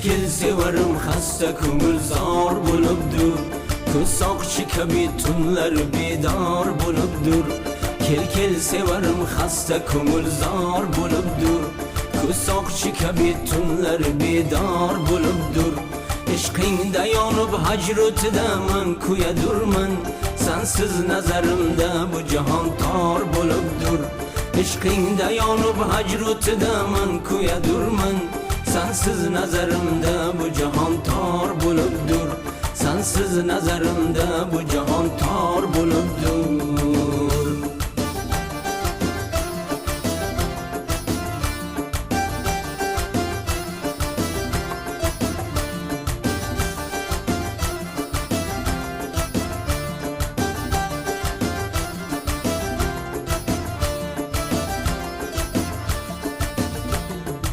kel sevarim xasta ko'ngil zor bo'libdir. Ko'z soqchi kabi tunlar bedor bo'libdir. Kel sevarim xasta ko'ngil zor bo'libdir. Ko'z soqchi kabi tunlar bedor bo'libdir. Ishqingda yonib hajrutidaman kuyadurman. Sensiz nazarimda bu jahon tor bo'libdir. Ishqingda yonib hajrutidaman kuyadurman. Sensiz nazarimda bu jahon tor bo'libdir. Sensiz nazarimda bu jahon tor bo'libdir.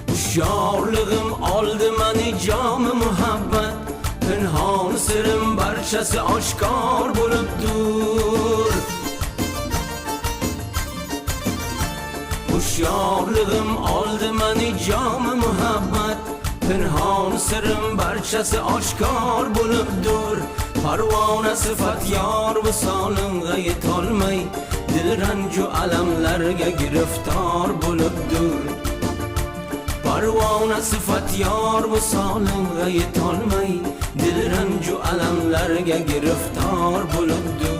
Hushyorlig'im oldi meni jomi muhabbat. Pinhon sirim barchasi oshkor bo'libdir. Hushyorlig'im oldi meni jomi muhabbat. Pinhon sirim barchasi oshkor bo'libdir. Parvona sifat yor visolingga yetolmay, dil ranju alamlarga giriftor bo'libdir. Parvona sifat yor visolingga yetolmay, dil ranju alamlarga giriftor bo'libdir.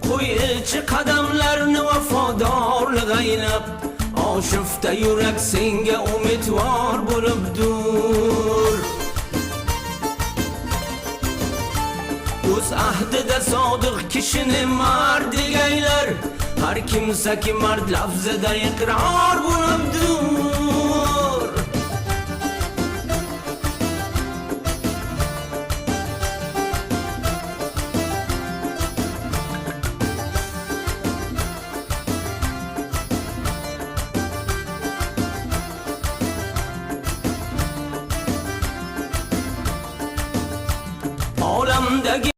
Qo'ychi qadamlarni vafodorlik aylab, oshifta yurak senga umidvor bo'libdir. O'z ahdida sodiq kishini mard degaylar, har kimsaki mard lafzida iqror bo'libdir. Olamdagi